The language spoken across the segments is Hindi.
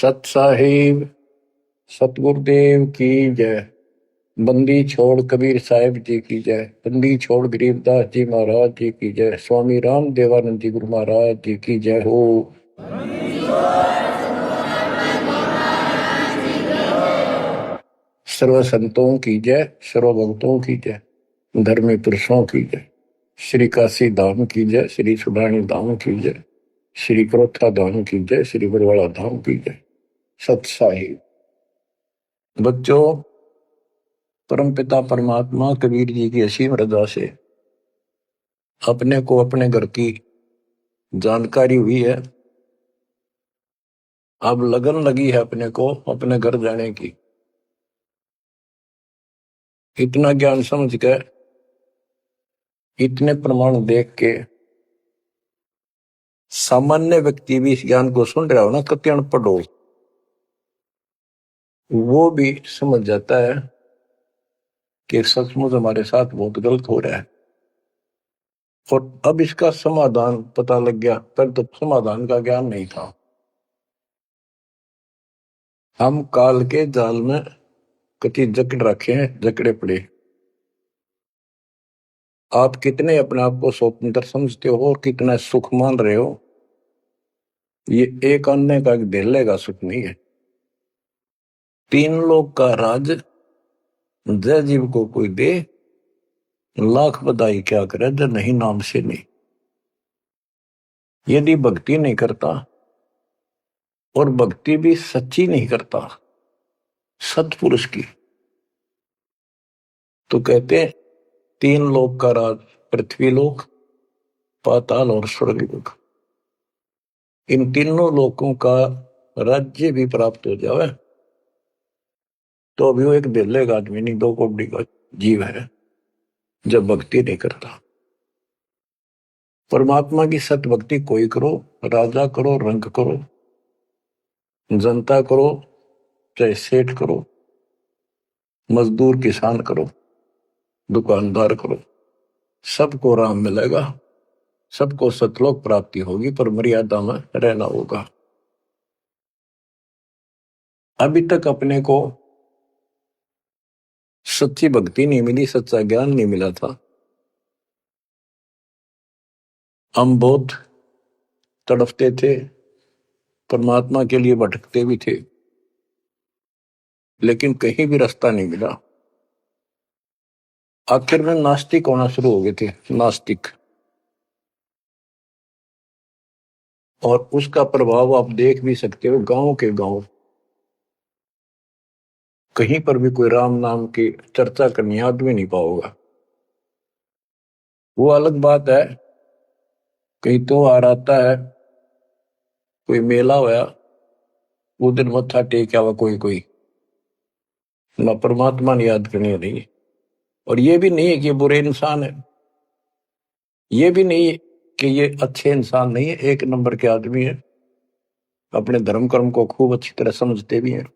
सत साहिब सतगुरुदेव की जय। बंदी छोड़ कबीर साहिब जी की जय। बंदी छोड़ गरीबदास जी महाराज जी की जय। स्वामी राम देवानंद जी गुरु महाराज जी की जय हो। सर्व संतों की जय, सर्व भक्तों की जय, धर्मी पुरुषों की जय। श्री काशी धाम की जय, श्री सुडानी धाम की जय, श्री क्रोथा धाम की जय, श्री बरवाड़ा धाम की जय। सत साहिब बच्चों, परमपिता परमात्मा कबीर जी की असीम रजा से अपने को अपने घर की जानकारी हुई है। अब लगन लगी है अपने को अपने घर जाने की। इतना ज्ञान समझ के, इतने प्रमाण देख के सामान्य व्यक्ति भी इस ज्ञान को सुन रहा हो ना, कति अनपढ़ हो, वो भी समझ जाता है कि सचमुच हमारे साथ बहुत गलत हो रहा है। और अब इसका समाधान पता लग गया, पर तो समाधान का ज्ञान नहीं था। हम काल के जाल में कति जकड़ रखे हैं, जकड़े पड़े। आप कितने अपने आप को स्वतंत्र समझते हो और कितना सुख मान रहे हो, ये एक अन्य का धेले का सुख नहीं है। तीन लोग का राज जय जीव को कोई दे, लाख बधाई क्या करे जब नहीं नाम से नहीं। यदि भक्ति नहीं करता और भक्ति भी सच्ची नहीं करता सत्पुरुष की, तो कहते हैं तीन लोक का राज, पृथ्वी लोक, पाताल और स्वर्ग लोक, इन तीनों लोकों का राज्य भी प्राप्त हो जाए तो अभी वो एक दिल्ले का आदमी नहीं, 2 कौड़ी का जीव है जब भक्ति नहीं करता। परमात्मा की सत भक्ति कोई करो, राजा करो, रंग करो, जनता करो, चाहे सेठ करो, मजदूर किसान करो, दुकानदार करो, सबको राम मिलेगा, सबको सतलोक प्राप्ति होगी, पर मर्यादा में रहना होगा। अभी तक अपने को सच्ची भक्ति नहीं मिली, सच्चा ज्ञान नहीं मिला था। हम बहुत तड़फते थे, परमात्मा के लिए भटकते भी थे, लेकिन कहीं भी रास्ता नहीं मिला। आखिर में नास्तिक होना शुरू हो गए थे, नास्तिक। और उसका प्रभाव आप देख भी सकते हो, गांव के गांव कहीं पर भी कोई राम नाम की चर्चा करनी आदमी नहीं पाओगा। वो अलग बात है, कहीं तो आ आता है, कोई मेला होया, वो दिन मत्था टेक आवा कोई कोई, ना परमात्मा ने याद करनी नहीं। और ये भी नहीं है कि ये बुरे इंसान है, ये भी नहीं है कि ये अच्छे इंसान नहीं है, एक नंबर के आदमी है, अपने धर्म कर्म को खूब अच्छी तरह समझते भी हैं।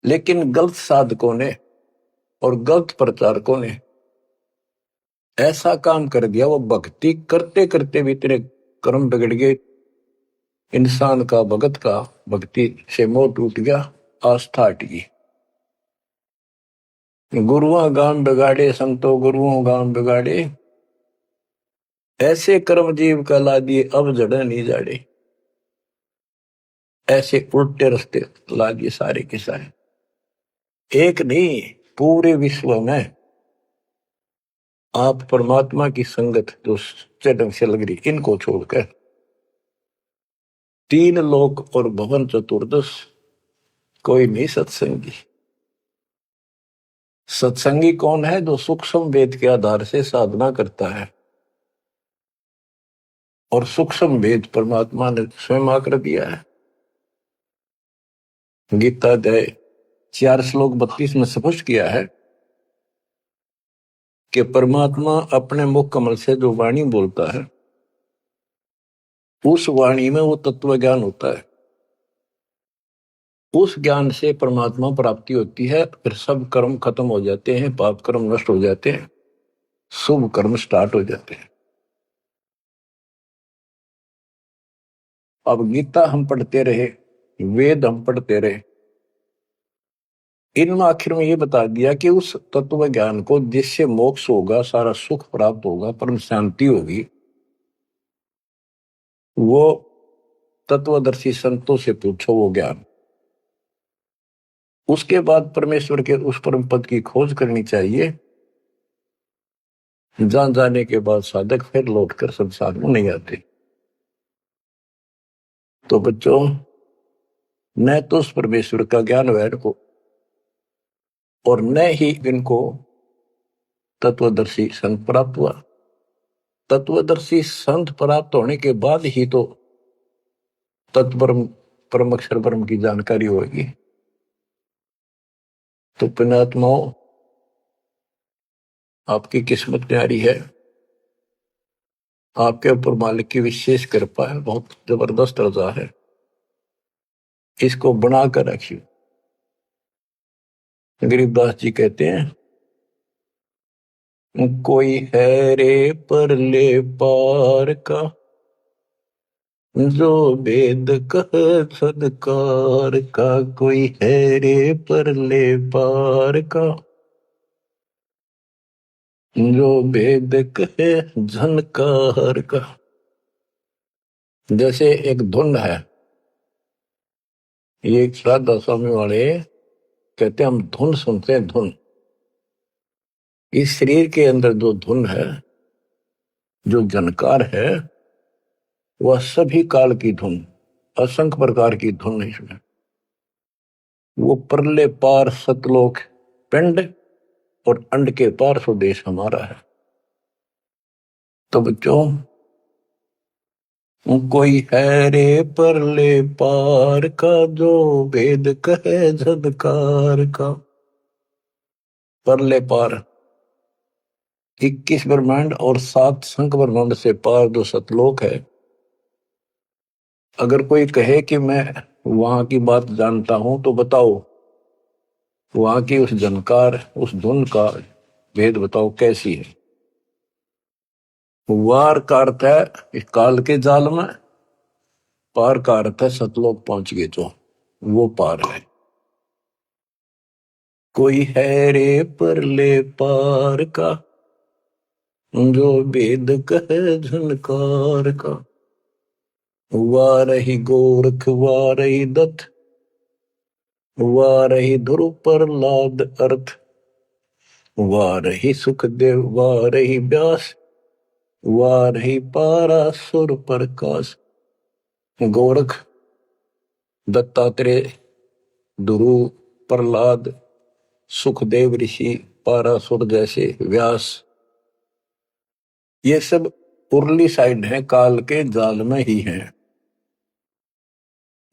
लेकिन गलत साधकों ने और गलत प्रचारकों ने ऐसा काम कर दिया, वो भक्ति करते करते भी तेरे कर्म बिगड़ गए। इंसान का भगत का भक्ति से मोह टूट गया, आस्था हट गई। गुरुओं गांव बिगाड़े, संतों गुरुओं गांव बिगाड़े, ऐसे कर्म जीव का ला दिए अब जड़े नहीं जाड़े। ऐसे उल्टे रास्ते ला दिए सारे के सारे। एक नहीं, पूरे विश्व में आप परमात्मा की संगत जो सच्चे ढंग से लग रही, इनको छोड़कर तीन लोक और भवन चतुर्दश कोई नहीं सत्संगी। सत्संगी कौन है? जो सूक्ष्म वेद के आधार से साधना करता है, और सूक्ष्म वेद परमात्मा ने स्वयं आकर दिया है। गीता अध्याय 4 श्लोक 32 में स्पष्ट किया है कि परमात्मा अपने मुख कमल से जो वाणी बोलता है, उस वाणी में वो तत्व ज्ञान होता है। उस ज्ञान से परमात्मा प्राप्ति होती है, फिर सब कर्म खत्म हो जाते हैं, पाप कर्म नष्ट हो जाते हैं, शुभ कर्म स्टार्ट हो जाते हैं। अब गीता हम पढ़ते रहे, वेद हम पढ़ते रहे, इनमें आखिर में ये बता दिया कि उस तत्व ज्ञान को जिससे मोक्ष होगा, सारा सुख प्राप्त होगा, परम शांति होगी, वो तत्वदर्शी संतों से पूछो वो ज्ञान। उसके बाद परमेश्वर के उस परम पद की खोज करनी चाहिए। जान जाने के बाद साधक फिर लौटकर संसार में नहीं आते। तो बच्चों, न तो उस परमेश्वर का ज्ञान वैर को और न ही इनको तत्वदर्शी संत प्राप्त हुआ। तत्वदर्शी संत प्राप्त होने के बाद ही तो तत्परम परम अक्षर परम की जानकारी होगी। तो पुण्यात्माओं, आपकी किस्मत न्यारी है, आपके ऊपर मालिक की विशेष कृपा है, बहुत जबरदस्त रजा है, इसको बना कर रखिए। गरीबदास जी कहते हैं, कोई है रे परले पार का, जो वेद कह सदकार का। कोई है रे परले पार का, जो वेद कहे झनकार का। जैसे एक धुन है, ये एक श्राद्ध स्वामी वाले कहते हैं, हम धुन सुनते हैं, धुन। इस शरीर के अंदर जो धुन है, जो जनकार है, वह सभी काल की धुन, असंख्य प्रकार की धुन है इसमें। वो परले पार सतलोक पिंड और अंड के पार स्वदेश हमारा है। तो बच्चों, कोई है रे परले पार का, जो वेद कहे झदकार का। परले पार 21 ब्रह्मांड और 7 संख ब्रह्मांड से पार जो सतलोक है, अगर कोई कहे कि मैं वहां की बात जानता हूं, तो बताओ वहां की उस जनकार, उस धुन का भेद बताओ कैसी है। वार का अर्थ है इस काल के जाल में, पार का अर्थ है सतलोक पहुंच गए जो, वो पार है। कोई है रे परले पार का, जो वेद कहे झनकार का। वारही गोरख वारही दत्त, वारही ध्रुव प्रहलाद अर्थ। वारही सुखदेव वारही व्यास, वारही पारासुर प्रकाश। गोरख, दत्तात्रेय, ध्रुव, प्रहलाद, सुखदेव ऋषि, पारासुर जैसे, व्यास, ये सब उर्ली साइड है, काल के जाल में ही है।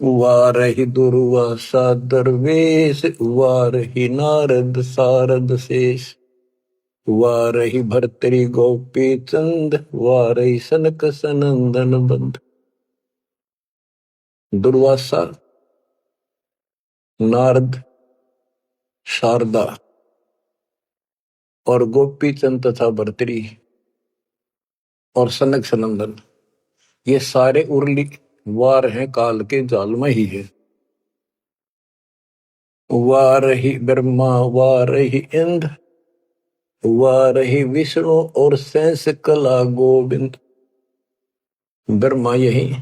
वारही दुर्वासा दरवेश, वारही नारद सारद शेष। वारही भर्तरी गोपी चंद, वारही सनक सनंदन बंद। दुर्वासा, नारद, शारदा और गोपी चंद तथा भर्तरी और सनक सनंदन, ये सारे उर्ली वार हैं, काल के जाल में ही है। वारही ब्रह्मा वारही इंद्र, वारही विष्णु और शेष कला गोविंद। ब्रह्मा यही,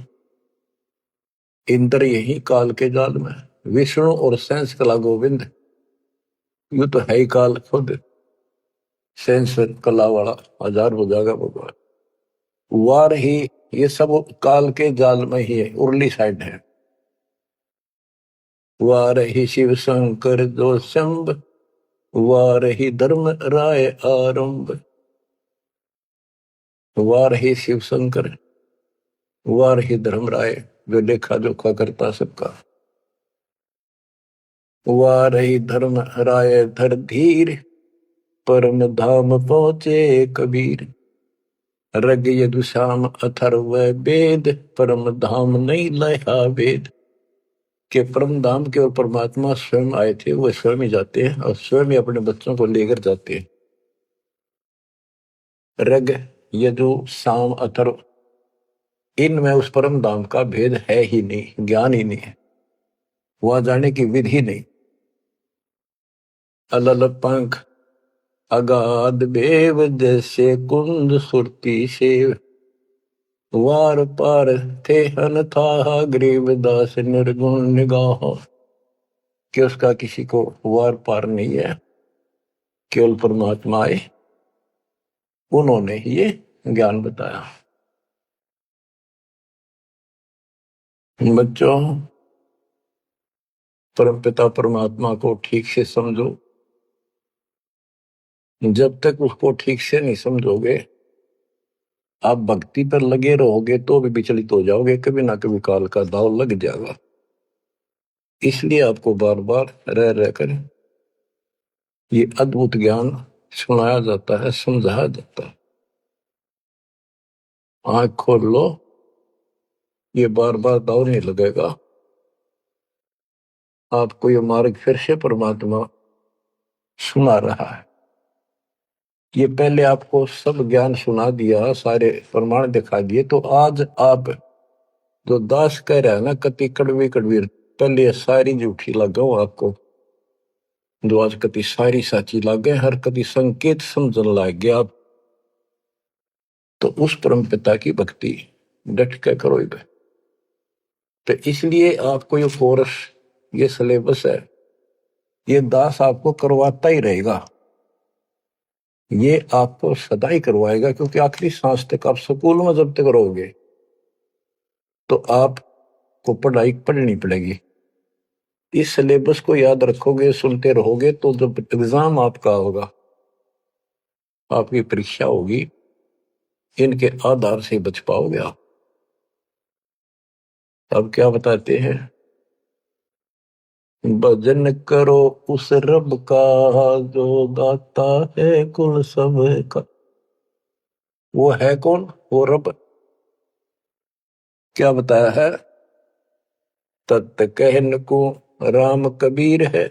इंद्र यही काल के जाल में, विष्णु और शेष कला गोविंद, यू तो है ही काल खुद, शेष कला वाला हजार हो जाएगा भगवान। वार ही, ये सब काल के जाल में ही है, उर्ली साइड है। वार ही शिव शंकर जो शंभ, वार ही धर्म राय आरंभ। वार ही शिव शंकर, वार ही धर्म राय जो लेखा जोखा करता सबका। वार ही धर्म राय धर धीर, परम धाम पहुंचे कबीर। रग यदुश्याम अथर्व वेद, परम धाम नहीं लया वेद। के परम धाम के और परमात्मा स्वयं आए थे, वो स्वयं ही जाते हैं और स्वयं ही अपने बच्चों को लेकर जाते हैं। रग यदु शाम अथर्व, इनमें उस परम धाम का भेद है ही नहीं, ज्ञान ही नहीं है, वहां जाने की विधि नहीं। अलल पंख अगाध बेव जैसे कुंद सुरती सेव, वार पार थे हन था गरीबदास निर्गुण निगाह। कि उसका किसी को वार पार नहीं है, केवल परमात्मा आए, उन्होंने ही ये ज्ञान बताया। बच्चों, परमपिता परमात्मा को ठीक से समझो। जब तक उसको ठीक से नहीं समझोगे, आप भक्ति पर लगे रहोगे तो भी विचलित हो जाओगे, कभी ना कभी काल का दाव लग जाएगा। इसलिए आपको बार बार रह रहकर ये अद्भुत ज्ञान सुनाया जाता है, समझाया जाता है। आंख खोल लो, ये बार बार दाव नहीं लगेगा। आपको ये मार्ग फिर से परमात्मा सुना रहा है। ये पहले आपको सब ज्ञान सुना दिया, सारे प्रमाण दिखा दिए, तो आज आप जो दास कह रहा है ना, कति कड़वी कड़वी, पहले ये सारी झूठी लगाओ आपको, जो आज कति सारी साची लागे, हर कति संकेत समझन लग गया आप। तो उस परम पिता की भक्ति डट के करो। तो इसलिए आपको ये कोर्स, ये सिलेबस है, ये दास आपको करवाता ही रहेगा, ये आपको सदा ही करवाएगा, क्योंकि आखिरी सांस तक आप स्कूल में जब तक रहोगे तो आपको पढ़ाई पढ़नी पड़ेगी। इस सिलेबस को याद रखोगे, सुनते रहोगे, तो जब एग्जाम आपका होगा, आपकी परीक्षा होगी, इनके आधार से बच पाओगे आप। अब क्या बताते हैं, भजन करो उस रब का जो दाता है कुल सब का। वो है कौन? वो रब। क्या बताया है? तत् कहन को राम कबीर है,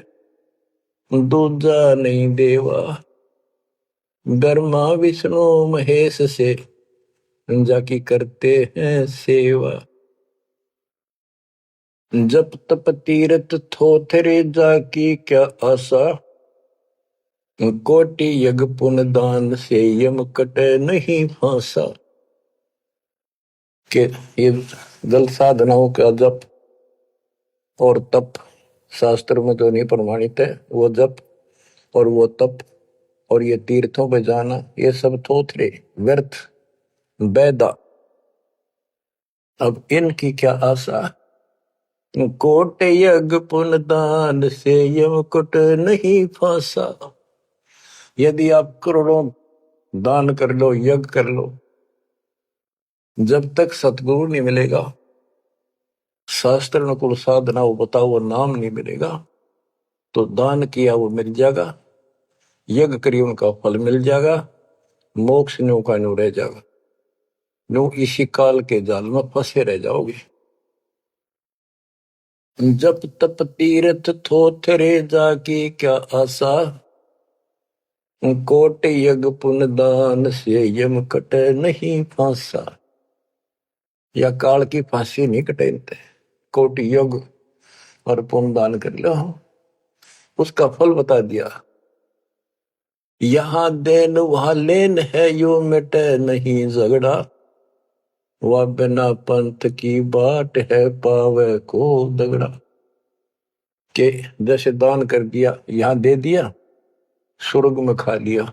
दूजा नहीं देवा, ब्रह्मा विष्णु महेश से जाकी करते हैं सेवा। जप तप तीरथ थोथरे जाकी क्या आशा, कोटि यज्ञ पुण्य दान से यम कटे नहीं फांसा। के ये जल साधनाओं का जप और तप शास्त्र में तो नहीं प्रमाणित है। वो जप और वो तप और ये तीर्थों पे जाना, ये सब थोथरे व्यर्थ बैदा। अब इनकी क्या आशा? कोट यज्ञ पुण्य दान से यम कुट नहीं फांसा। यदि आप करोड़ों दान कर लो, यज्ञ कर लो, जब तक सतगुरु नहीं मिलेगा, शास्त्र अनुकूल साधना वो बताओ, वो नाम नहीं मिलेगा, तो दान किया वो मिल जाएगा, यज्ञ करिए उनका फल मिल जाएगा, मोक्ष न्यू का न्यू रह जाएगा, न्यू इसी काल के जाल में फंसे रह जाओगे। जप तप तीर्थ थोथरे जाकी क्या आशा, कोट यज्ञ पुण्य दान से यम कटे नहीं फांसा। या काल की फांसी नहीं कटेते, कोट यज्ञ और पुण्य दान कर लो, उसका फल बता दिया। यहां देन वहां लेन है, यो मिटे नहीं झगड़ा, वह बिना पंथ की बाट है पावे को दगड़ा। के जैसे दान कर दिया, यहां दे दिया, स्वर्ग में खा लिया।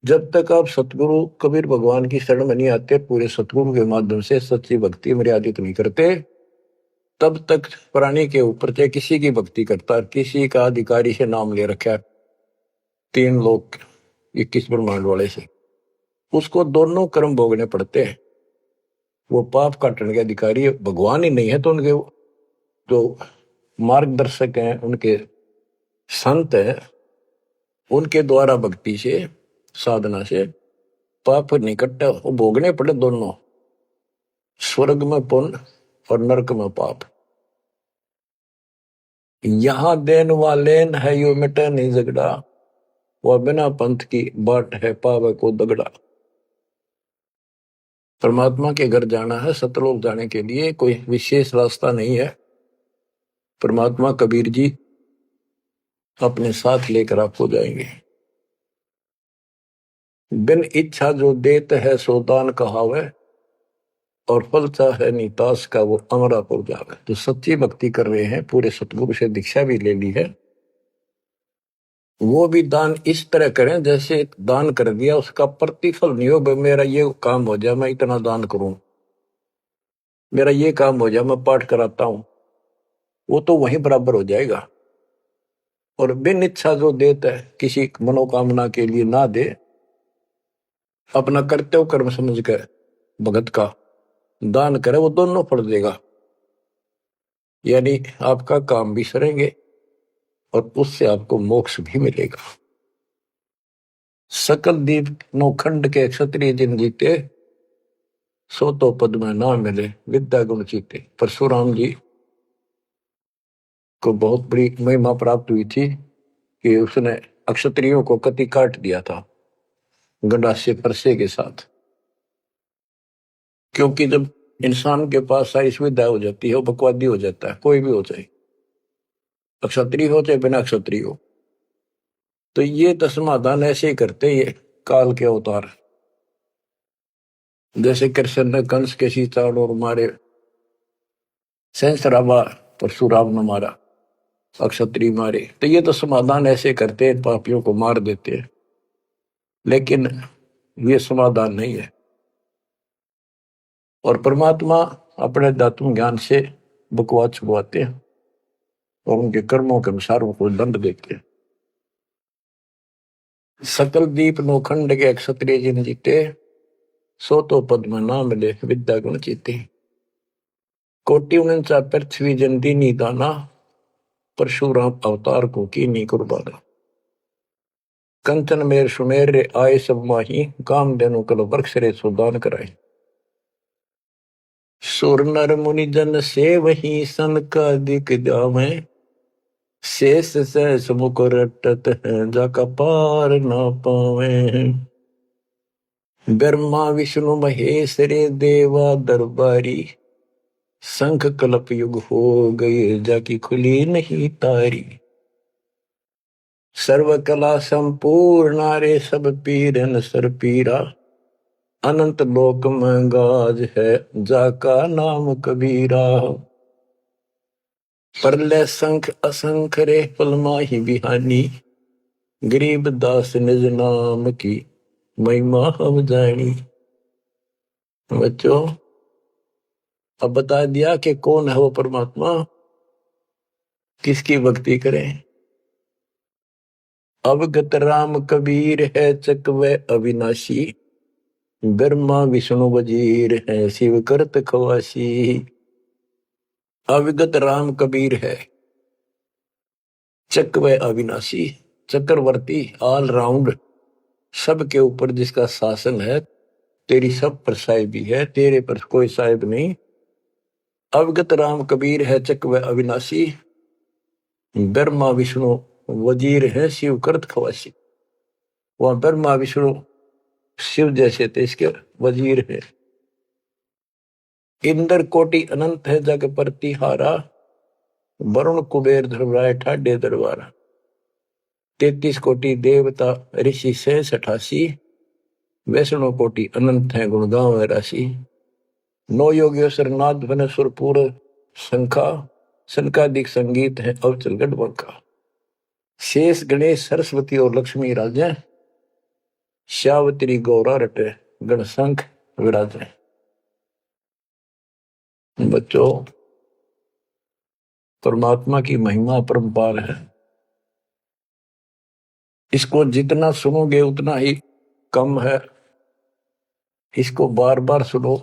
जब तक आप सतगुरु कबीर भगवान की शरण में नहीं आते, पूरे सतगुरु के माध्यम से सच्ची भक्ति मर्यादित नहीं करते, तब तक प्राणी के ऊपर चाहे किसी की भक्ति करता, किसी का अधिकारी से नाम ले रखा है, 3 लोग 21 ब्रह्मांड वाले से, उसको दोनों कर्म भोगने पड़ते हैं। वो पाप काटने के अधिकारी भगवान ही नहीं है, तो उनके जो मार्गदर्शक हैं, उनके संत हैं, उनके द्वारा भक्ति से, साधना से पाप नहीं कटता, वो भोगने पड़े दोनों, स्वर्ग में पुण्य और नरक में पाप। यहां देन वालेन है, यो मिटे नहीं झगड़ा, वह बिना पंथ की बाट है पावे को दगड़ा। परमात्मा के घर जाना है, सतलोक जाने के लिए कोई विशेष रास्ता नहीं है। परमात्मा कबीर जी अपने साथ लेकर आपको जाएंगे। बिन इच्छा जो देत है सो दान कहावे, और फल चाहे नीतास का वो अमरा पुर जावे। तो सच्ची भक्ति कर रहे हैं, पूरे सतगुरु से दीक्षा भी ले ली है, वो भी दान इस तरह करें जैसे दान कर दिया उसका प्रतिफल नहीं हो। मेरा ये काम हो जाए मैं इतना दान करूं, मेरा ये काम हो जाए मैं पाठ कराता हूं, वो तो वहीं बराबर हो जाएगा। और बिन इच्छा जो देता है, किसी मनोकामना के लिए ना दे, अपना कर्तव्य कर्म समझ कर भगत का दान करे, वो दोनों फल देगा। यानी आपका काम भी सरेंगे और उससे आपको मोक्ष भी मिलेगा। सकल दीप नौखंड के क्षत्रिय जिन जीते, सो तो पद में ना मिले विद्या गुण जीते। परशुराम जी को बहुत बड़ी महिमा प्राप्त हुई थी कि उसने अक्षत्रियों को कति काट दिया था गंडासे परसे के साथ। क्योंकि जब इंसान के पास सारी सुविधा हो जाती है वो बकवादी हो जाता है, कोई भी हो जाए, अक्षत्रिय हो चाहे बिना अक्षत्रिय हो। तो ये तो समाधान ऐसे ही करते ये काल के अवतार। जैसे कृष्ण ने कंस के सीताड़ और मारे, सहस्राबा परशुराम ने मारा, अक्षत्रिय मारे। तो ये तो समाधान ऐसे करते हैं, पापियों को मार देते हैं। लेकिन ये समाधान नहीं है। और परमात्मा अपने अध्यात्म ज्ञान से बकवाद छुपवाते हैं और उनके कर्मों के अनुसार उनको दंड देते हैं। सकल दीप नौखंड के क्षत्रिय जिन जीते, सो तो पद में ना मिले विद्या गुण जीते। कोटि उनचा पृथ्वी जन दीनी दाना, परशुराम अवतार को कीनी कुर्बाना। कंचन मेर सुमेर रे आए सब माही, काम देनु कल वृक्ष रे सुदान कराए। सुर नर मुनि जन से वही सन का दिख जावे, शेष सहस मुख रटत है जाका पार ना पावे। ब्रह्मा विष्णु महेश रे देवा दरबारी, शंख कल्प युग हो गए जाकी खुली नहीं तारी। सर्व कला संपूर्ण रे सब पीरन सर पीरा, अनंत लोक में गाज है जाका नाम कबीरा। परले शंख असंख रे पलमाही बिहानी, गरीब दास निज नाम की महिमा हम जानी। बच्चों अब बता दिया कि कौन है वो परमात्मा, किसकी भक्ति करें। अवगत राम कबीर है चकवे अविनाशी, ब्रह्मा विष्णु वजीर है शिव करत खवासी। अविगत राम कबीर है, चकवे अविनाशी, चक्रवर्ती ऑल राउंड, सबके ऊपर जिसका शासन है, तेरी सब पर साहिबी है, तेरे पर कोई साहिब नहीं। अवगत राम कबीर है चकवे अविनाशी, ब्रह्मा विष्णु वजीर है शिव करत खवासी। वहां ब्रह्मा विष्णु शिव जैसे थे, इसके वजीर है। इंद्र कोटि अनंत है जग प्रतिहारा, वरुण कुबेर धर्मराय ठाडे दरबारा। 33 कोटि देवता ऋषि से 88, वैष्णव कोटि अनंत है गुण गाँव राशि। 9 योगेश्वर नाथ बन सुरपुर शंखा, शंकादिक संगीत है अवचल गढ़। शेष गणेश सरस्वती और लक्ष्मी राजे, श्यावत्री गौरा रटे गणशंख विराजे। बच्चों परमात्मा की महिमा परम्पार है, इसको जितना सुनोगे उतना ही कम है। इसको बार बार सुनो,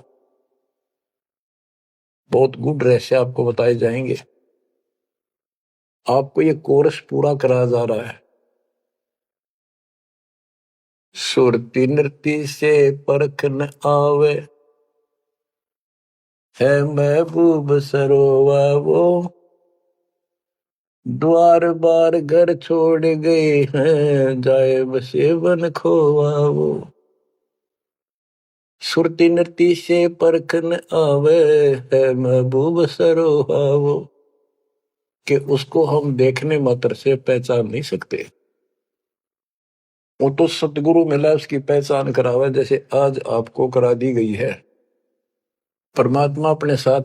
बहुत गुड रहस्य आपको बताए जाएंगे। आपको ये कोर्स पूरा कराया जा रहा है। सुरती नृत्य से परख न आवे, है महबूब सरोवा वो, द्वार बार घर छोड़ गए हैं, जाए बसे बन खोवा वो। सुरती नृत्य से परखन आवे है महबूब सरोहावो, कि उसको हम देखने मात्र से पहचान नहीं सकते। वो तो सतगुरु मिला उसकी पहचान करावे, जैसे आज आपको करा दी गई है। परमात्मा अपने साथ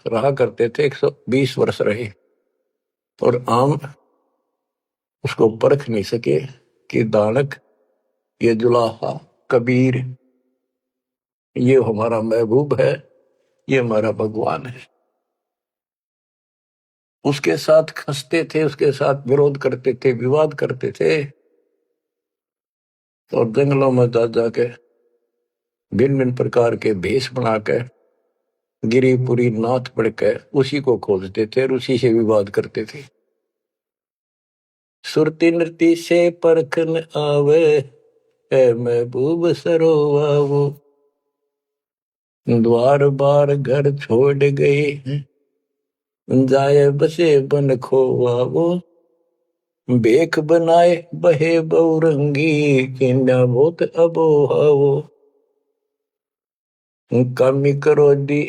रहा करते थे, 120 वर्ष रहे, और आम उसको परख नहीं सके कि दानक, ये जुलाहा, कबीर, ये हमारा महबूब है, ये हमारा भगवान है। उसके साथ खसते थे, उसके साथ विरोध करते थे, विवाद करते थे, और जंगलों में जा जाके भिन्न भिन्न प्रकार के भेष बनाकर गिरिपुरी नाथ पढ़कर उसी को खोजते थे और उसी से विवाद करते थे। सुरती नृत्य से परखन आवे है महबूब सरोवावो, द्वार बार घर छोड़ गए जाए बसे बन खोवावो, बेख बनाए बहे बहुरंगी किन्या बहुत अबोहावो, कामी करो दी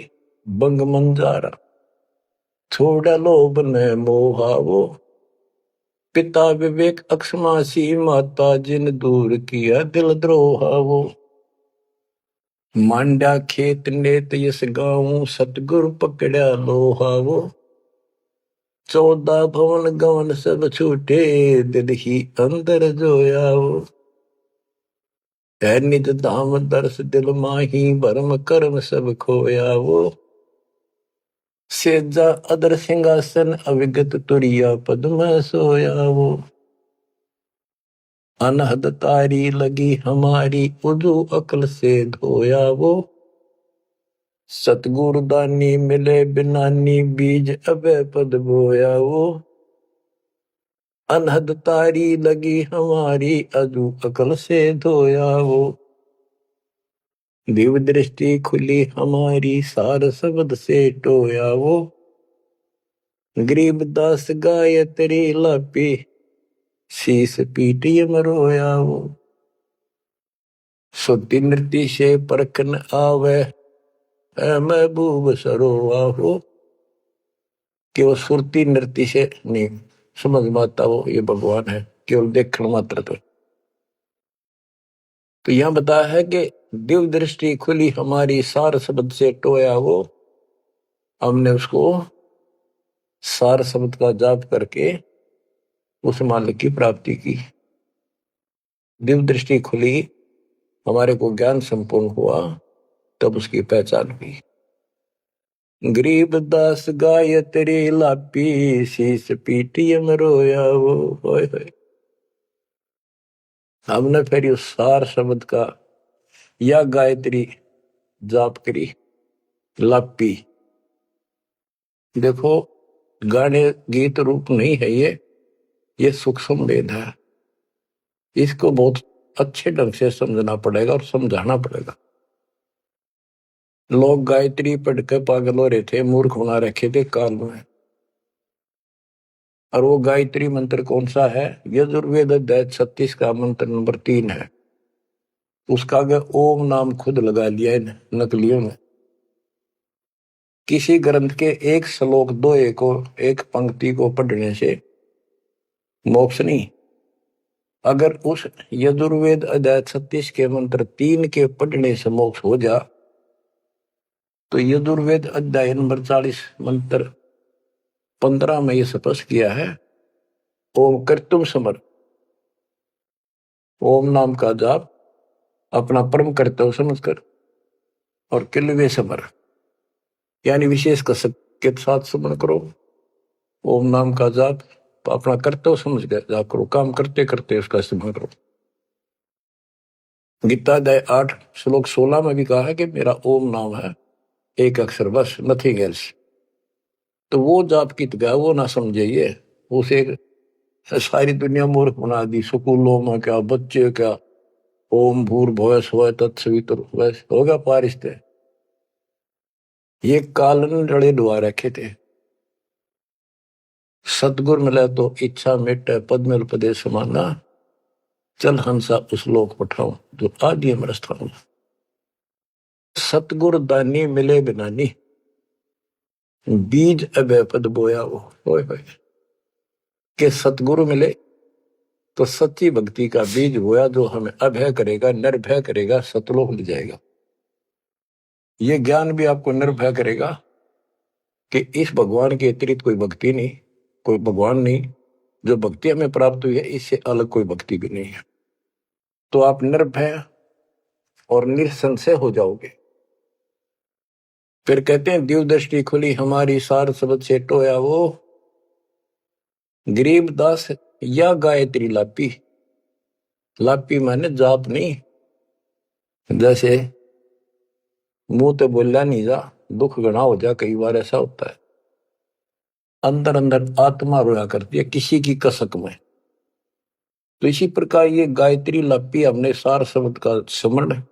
बंग मंजारा छोड़ा लोभ न मोहावो, पिता विवेक अक्षमासी माता जिन दूर किया दिल द्रोहावो, मांडा खेत नेत यस गाऊं सतगुरु पकड़ा लोहावो, 14 भवन गवन सब छूटे दिल ही अंदर जोयावो, है निज धाम दर्श दिल माही भरम कर्म सब खोयावो, सेजा अदर सिंहासन अविगत तुरिया पद में सोयावो, अनहद तारी लगी हमारी उजू अकल से धोयावो, सतगुरु दानी मिले बिनानी बीज अबे पद बोयावो, अनहद तारी लगी हमारी अजू अकल से धोयावो, दिव्य दृष्टि खुली हमारी सार शब्द से टोयावो, गरीब दास गाय तेरी लापी शीस पीटी मरोयावो, सुरती नृत्य से परखन आवे महबूब सरोवाहो, कि वो सुरती नृत्य से नहीं समझ में आता वो ये भगवान है, केवल देखने मात्र। तो यहां बताया है कि दिव्य दृष्टि खुली हमारी सार शब्द से टोया वो, हमने उसको सार शब्द का जाप करके उस मालिक की प्राप्ति की। दिव्य दृष्टि खुली, हमारे को ज्ञान संपूर्ण हुआ, तब उसकी पहचान हुई। गरीब दास गाय तेरी लापी शीस पीटियम रोया वो, होय होय। हमने फिर उस सार शब्द का या गायत्री जाप करी, लापी। देखो, गाने गीत रूप नहीं है ये सूक्ष्म वेद है, इसको बहुत अच्छे ढंग से समझना पड़ेगा और समझाना पड़ेगा। लोग गायत्री पढ़ के पागल हो रहे थे, मूर्ख बना रखे थे काल में। और वो गायत्री मंत्र कौन सा है? यजुर्वेद अध्याय 36 का मंत्र नंबर 3 है। उसका अगर ओम नाम खुद लगा लिया है नकलियों ने। किसी ग्रंथ के एक श्लोक दोहे को, एक पंक्ति को पढ़ने से मोक्ष नहीं। अगर उस यजुर्वेद अध्याय 36 के मंत्र 3 के पढ़ने से मोक्ष हो जा, तो यजुर्वेद अध्याय नंबर 40 मंत्र 15 में यह स्पष्ट किया है, ओम कर्तुम समर, ओम नाम का जाप अपना परम कर्तव्य समझकर और किलवे समर यानी विशेष कसक के साथ समन करो। ओम नाम का जाप अपना कर्तव्य समझ कर जाप करो, काम करते करते उसका इस्तेमाल करो। गीता अध्याय 8 श्लोक 16 में भी कहा है कि मेरा ओम नाम है, एक अक्षर बस, नथिंग एल्स। तो वो जाप की गया वो ना समझिए, उसे सारी दुनिया मूर्ख बना दी। स्कूलों में क्या, बच्चे क्या, ओम भूर्भुवः स्वः तत्सवितुर्वरेण्यं होगा पारिस्ते, ये कालन रड़े डुआ रखे थे। सतगुर मिला तो इच्छा मिटे पद मिल पदे समाना, चल हंसा उस लोक पठाऊं जो आदि अमर स्थान। सतगुर दानी मिले बिनानी, बीज अभय पद बोया वो। होए होए, के सतगुरु मिले तो सच्ची भक्ति का बीज बोया, जो हमें अभय करेगा, निर्भय करेगा, सतलोक ले जाएगा। ये ज्ञान भी आपको निर्भय करेगा कि इस भगवान के अतिरिक्त कोई भक्ति नहीं, कोई भगवान नहीं। जो भक्ति हमें प्राप्त हुई है, इससे अलग कोई भक्ति भी नहीं है। तो आप निर्भय और निसंशय हो जाओगे। फिर कहते हैं दिव्य दृष्टि खुली हमारी, सार शब्द से टोया वो, गरीब दास या गायत्री लापी। लापी माने जाप नहीं, जैसे मुंह तो बोला नहीं जा, दुख गणा हो जा, कई बार ऐसा होता है। अंदर अंदर आत्मा रोया करती है किसी की कसक में। तो इसी प्रकार ये गायत्री लापी हमने सार शब्द का स्मरण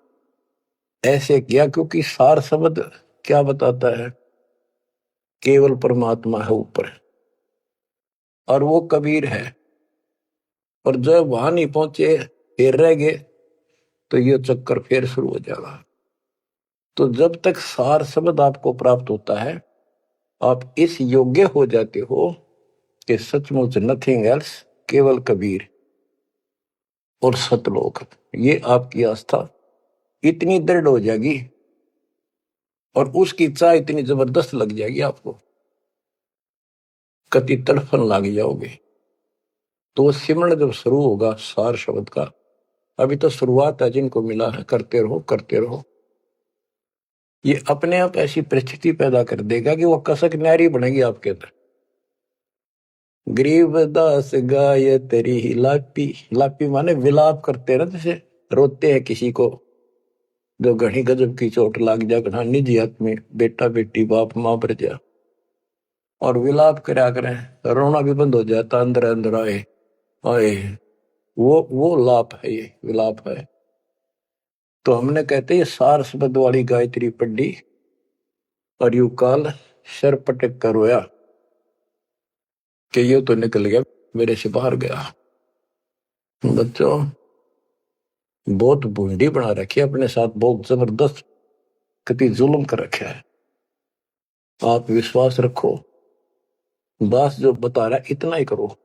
ऐसे किया, क्योंकि सार शब्द क्या बताता है? केवल परमात्मा है ऊपर, और वो कबीर है। और जब वहां नहीं पहुंचे, फिर रह गए, तो ये चक्कर फिर शुरू हो जाएगा। तो जब तक सार शब्द आपको प्राप्त होता है, आप इस योग्य हो जाते हो कि सचमुच नथिंग एल्स, केवल कबीर और सतलोक। ये आपकी आस्था इतनी दृढ़ हो जाएगी और उसकी चाह इतनी जबरदस्त लग जाएगी आपको, कति तड़फन लग जाओगे। तो सिमरण जब शुरू होगा सार शब्द का, अभी तो शुरुआत है, जिनको मिला है करते रहो करते रहो। ये अपने आप ऐसी परिस्थिति पैदा कर देगा कि वो कसक न्यारी बनेगी आपके अंदर। गरीब दास गाय तेरी ही लापी। लापी माने विलाप करते ना, जैसे रोते हैं किसी को जो घनी गजब की चोट लाग जा, घना निजी आदमी, बेटा बेटी बाप मां पर जा, और विलाप करा करें, रोना भी बंद हो जाता अंदर अंदर आए आए। वो लाप है, ये विलाप है। तो हमने कहते ये सार शब्द वाली गायत्री पढ़ी और यू काल सर पटक कर रोया कि ये तो निकल गया, मेरे से बाहर गया। बच्चों, बहुत बूंदी बना रखी है अपने साथ, बहुत जबरदस्त कति जुल्म कर रखा है। आप विश्वास रखो, दास जो बता रहा है इतना ही करो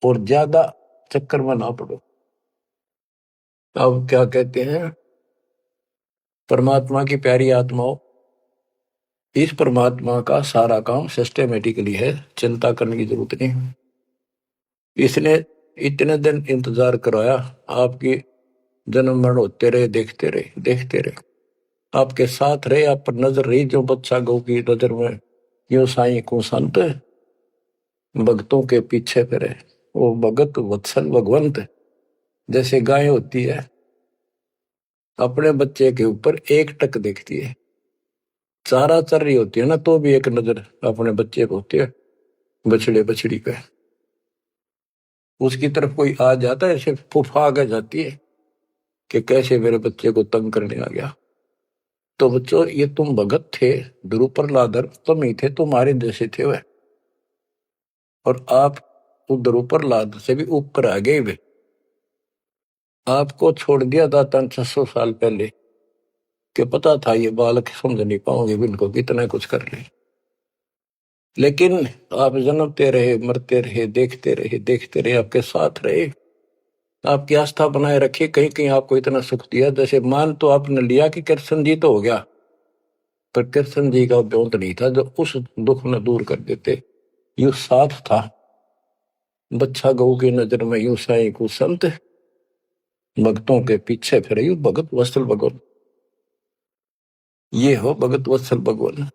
और ज्यादा चक्कर में ना पड़ो। अब क्या कहते हैं, परमात्मा की प्यारी आत्माओं, इस परमात्मा का सारा काम सिस्टमेटिकली है, चिंता करने की जरूरत नहीं। इसने इतने दिन इंतजार कराया, आपकी जन्म मरण होते रहे, देखते रहे देखते रहे, आपके साथ रहे, आप पर नजर रही। जो बच्चा गौ की नजर में यो साई को संत भक्तों के पीछे फिरे, वो भगत वत्सल भगवंत। जैसे गाय होती है, अपने बच्चे के ऊपर एक टक देखती है, चारा चर रही होती है ना, तो भी एक नजर अपने बच्चे को होती है, बछड़े बछड़ी पे। उसकी तरफ कोई आ जाता है, ऐसे फुफा आ जाती है कि कैसे मेरे बच्चे को तंग करने आ गया। तो बच्चों, ये तुम भगत थे, ध्रुव प्रहलादर तुम ही थे, तुम्हारे जैसे थे वह, और आप ध्रुव प्रहलाद से भी ऊपर आ गए वे। आपको छोड़ दिया था 600 साल पहले, कि पता था ये बालक समझ नहीं पाओगे, इनको कितना कुछ कर ले। लेकिन आप जन्मते रहे, मरते रहे, देखते रहे, आपके साथ रहे, आपकी आस्था बनाए रखी। कहीं कहीं आपको इतना सुख दिया, जैसे मान तो आपने लिया कि कृष्ण जी तो हो गया, पर कृष्ण जी का ब्योंत नहीं था जो उस दुख में दूर कर देते। यू साथ था, बच्चा गऊ की नजर में यू साई को संत भक्तों के पीछे फिरे, यू भगत वत्सल भगवान। ये हो भगत वत्सल भगवान,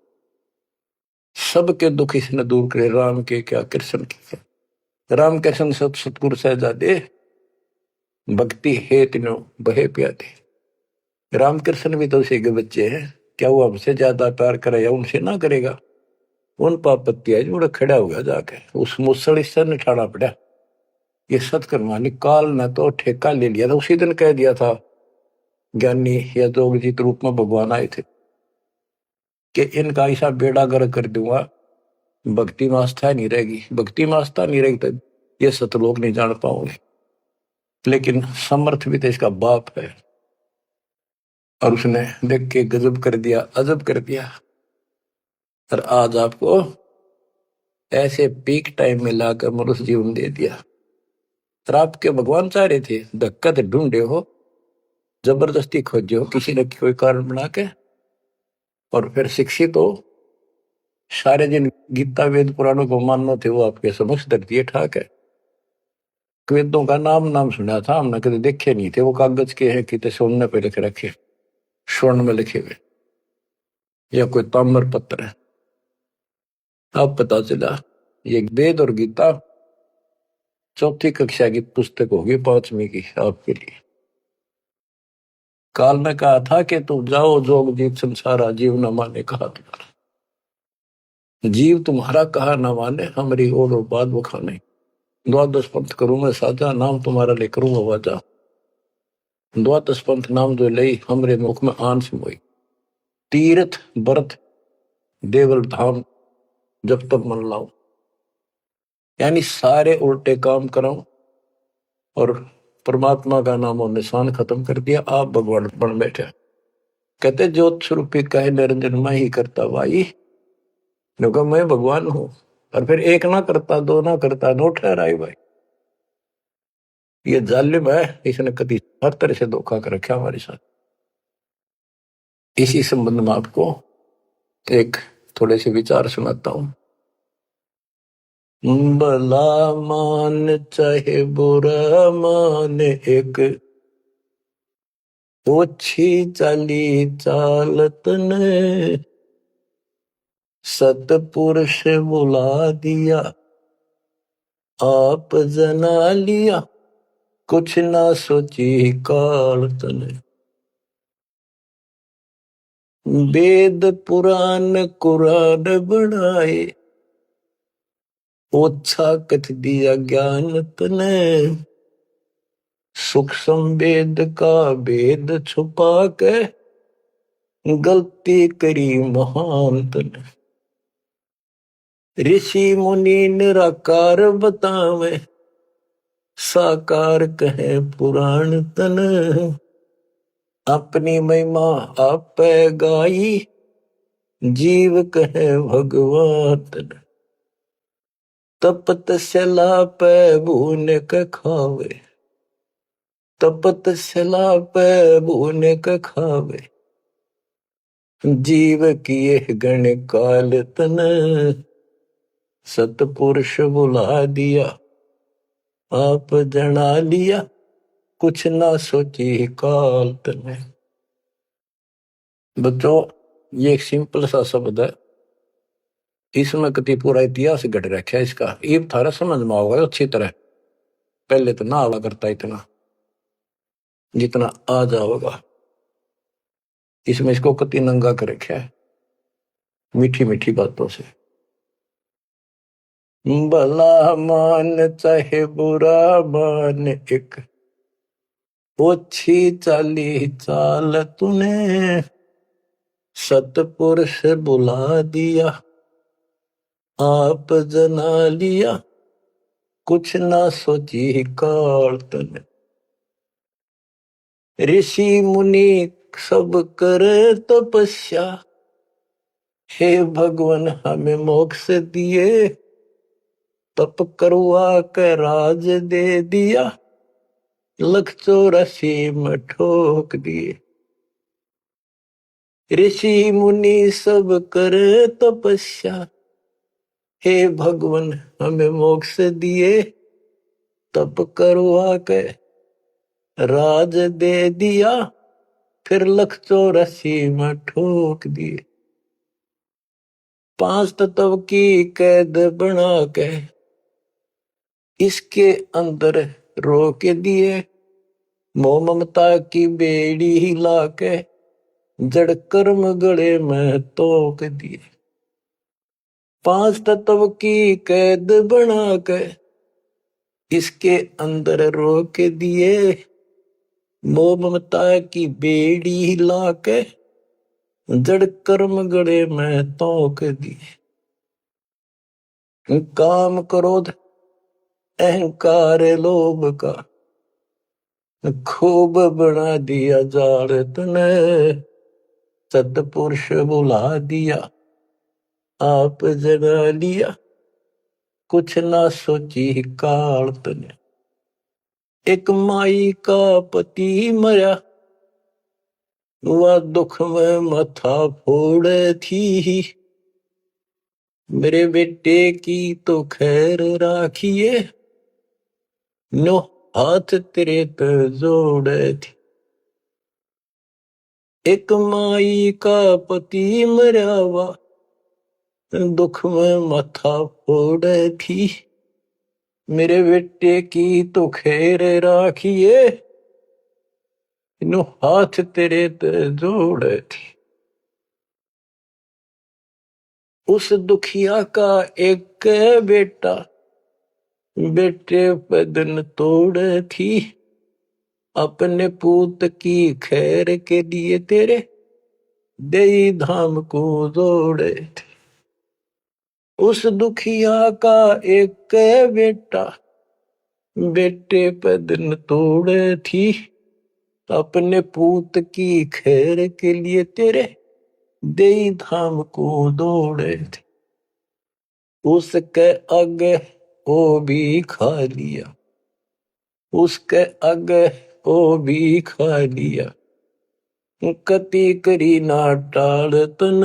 सबके दुख इसने दूर करे, राम के क्या कृष्ण के क्या। राम कृष्ण सब सतगुरु सहजादे, भक्ति है तीनों बहे प्यादे। रामकृष्ण भी तो उसी के बच्चे हैं, क्या वो हमसे ज्यादा प्यार करे या उनसे ना करेगा? उन पापत्ती है जो खड़ा हुआ जाके उस मुसल से निठाना पड़ा। ये सतकर्मा ने काल ने तो ठेका ले लिया था, उसी दिन कह दिया था ज्ञानी या जोगजीत रूप में भगवान आए थे कि इनका ऐसा बेड़ा गर्क कर दूंगा, भक्ति में आस्था नहीं रहेगी, भक्ति में आस्था नहीं रहेगी तो ये सतलोक नहीं जान पाओगे। लेकिन समर्थ भी तो इसका बाप है, और उसने देख के गजब कर दिया, अजब कर दिया। और आज आपको ऐसे पीक टाइम में लाकर मनुष्य जीवन दे दिया। और आपके भगवान चाह रहे थे धक्का तो ढूंढे हो, जबरदस्ती खोजे हो किसी न कोई कारण बना के, और फिर शिक्षित हो। सारे जिन गीता वेद पुराणों को मानना थे वो आपके समक्ष धर दिए ठाक है। वेदों का नाम नाम सुना था हमने, कभी देखे नहीं थे। वो कागज के हैं कि सोने पे लिख रखे, स्वर्ण में लिखे हुए, या कोई ताम्र पत्र है। अब पता चला ये वेद और गीता चौथी कक्षा की पुस्तक होगी, 5वीं की आपके लिए। काल ने कहा था कि तुम जाओ जोग जीत संसारा, जीव न माने कहा तुम्हारा। जीव तुम्हारा कहा न माने, हमारी और बात वो खाने। द्वादश पंथ करूं मैं साजा, नाम तुम्हारा ले करूंगा वाजा। द्वादश पंथ नाम जो लई, हमरे मुख में आन से मोई। तीर्थ व्रत देवल धाम जब तक मन लाओ, यानी सारे उल्टे काम करो और परमात्मा का नाम और निशान खत्म कर दिया, आप भगवान बन बैठे। कहते ज्योत स्वरूपी कहे निरंजन मैं ही करता भाई, क्योंकि मैं भगवान हूं। और फिर एक ना करता, दो ना करता, नो ठहराई भाई। ये जालिम है, इसने कभी हर तरह से धोखा कर रखा हमारे साथ। इसी संबंध में आपको एक थोड़े से विचार सुनाता हूं। भला मान चाहे बुरा मान, एक ओछी चाली चालत ने सतपुरुष बुला दिया, आप जना लिया कुछ ना सोची काल तने। वेद पुराण कुरान बनाए, ओछा कथ दिया ज्ञान तने। सूक्ष्म वेद का भेद छुपा के, गलती करी महान तने। ऋषि मुनि निराकार बतावे, साकार कहे पुराण तन। अपनी महिमा आप गाई, जीव कहे भगवान तन। तपत सला पे भून के खावे, तपत सला पे भून के खावे। जीव किए गण काल तन, सतपुरुष बुला दिया, आप जना लिया कुछ ना सोची काल तने। बच्चों, ये एक सिंपल सा शब्द है, इसमें कति पूरा इतिहास घट रखा है इसका। ये थारा समझ में होगा अच्छी तरह। पहले तो ना आवा करता इतना जितना आ जाओगा। इसमें इसको कति नंगा कर रखा है मीठी मीठी बातों से। भला मान चाहे बुरा मान, एक ओछी चाली चाल तूने। सतपुरुष बुला दिया, आप जना लिया कुछ ना सोची काल तने। ऋषि मुनि सब करे तपस्या, हे भगवान हमें मोक्ष दिए। तप करवा के राज दे दिया, 184 में ठोक दिए। ऋषि मुनि सब करे तपस्या, हे भगवान हमें मोक्ष दिए। तप करवा के राज दे दिया, फिर 184 में ठोक दिए। 5 तत्व की कैद बना के इसके अंदर रोक दिए। मोह ममता की बेड़ी हिला के जड़ कर्म गले में तोक दिए। 5 तत्व की कैद बना के इसके अंदर रोक दिए। मोह ममता की बेड़ी हिला के जड़ कर्म गले में तोक दिए। काम क्रोध अहंकार लोभ का खूब बना दिया जाल तने, सतपुरुष बुला दिया, आप जगा लिया, कुछ ना सोची काल तने। एक माई का पति मरा, वह दुख में माथा फोड़े थी, मेरे बेटे की तो खैर राखिए, नो हाथ तेरे पे जोड़े थी। एक माई का पति मरा, वह दुख में माथा फोड़े थी, मेरे बेटे की तो खैर राखिए, नो हाथ तेरे पे जोड़े थी। उस दुखिया का एक बेटा, बेटे पे दिन तोड़े थी, अपने पूत की खैर के लिए तेरे दई धाम को जोड़े थे। उस दुखिया का एक बेटा, बेटे पे दिन तोड़े थी, अपने पूत की खैर के लिए तेरे दई धाम को दौड़े थे। उसके आगे वो भी खा लिया, उसके आगे वो भी खा लिया, कति करी ना टाल तन,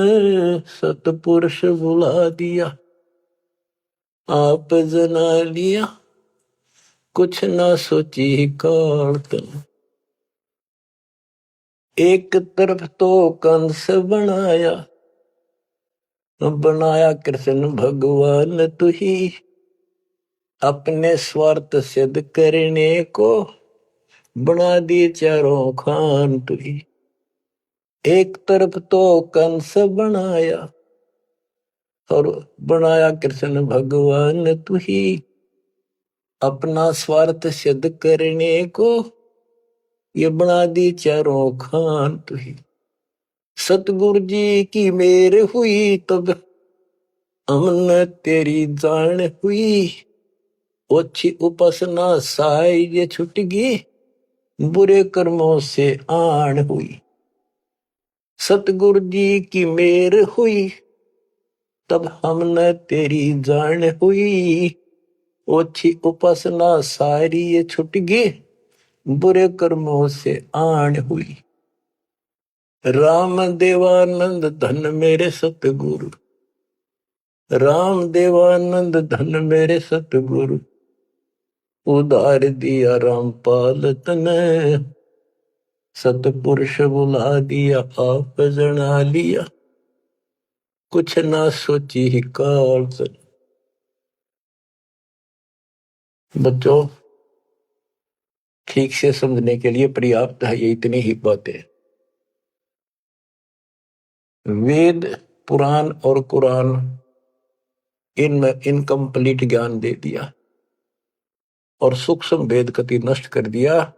सतपुरुष बुला दिया, आप जना लिया, कुछ ना सोची काल तन। एक तरफ तो कंस बनाया, बनाया कृष्ण भगवान तू ही, अपने स्वार्थ सिद्ध करने को बना दी चारों खान तू ही। एक तरफ तो कंस बनाया और बनाया कृष्ण भगवान तू ही, अपना स्वार्थ सिद्ध करने को ये बना दी चारों खान तू ही। सतगुरु जी की मेर हुई तब हमने तेरी जान हुई, ओछी उपासना साई ये छुट गई, बुरे कर्मों से आन हुई। सतगुरु जी की मेर हुई तब हमने तेरी जान हुई, ओछी उपासना सारी ये छुट गई, बुरे कर्मों से आन हुई। राम देवानंद धन मेरे सतगुरु, राम देवानंद धन मेरे सतगुरु, उधार दिया रामपाल तने, सतपुरुष बुला दिया आप जना लिया, कुछ ना सोची ही काल तने। बच्चों, ठीक से समझने के लिए पर्याप्त है ये इतनी ही बातें। वेद, पुराण और कुरान, इनमें इनकम्प्लीट ज्ञान दे दिया और सूक्ष्म भेद कति नष्ट कर दिया,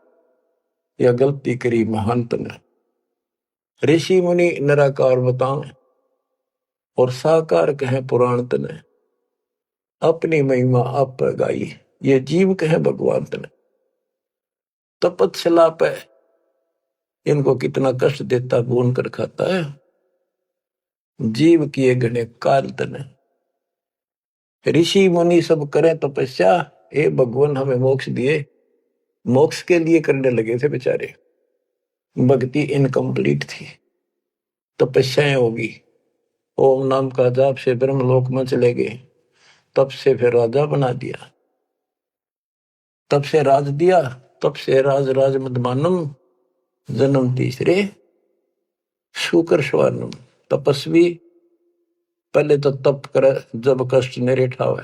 या गलती करी महंत ने। ऋषि मुनि निराकार बताएं और साकार कहे पुराण तने, अपनी महिमा आप गाई, ये जीव कहे भगवान तने। तपस्या पे इनको कितना कष्ट देता, भून कर खाता है, जीव किए गणे काल तने। ऋषि मुनि सब करें तपस्या, हे भगवान हमें मोक्ष दिए, मोक्ष के लिए करने लगे थे बेचारे, भक्ति इनकम्प्लीट थी। तपस्याएं होगी, ओम नाम का जाप से ब्रह्मलोक में चले गए, तब से फिर राजा बना दिया, तब से राज दिया, तब से राज राज मदमानम, जन्म तीसरे शुकर स्वानम। तपस्वी पहले तो तप करे जब कष्ट नहीं उठावे,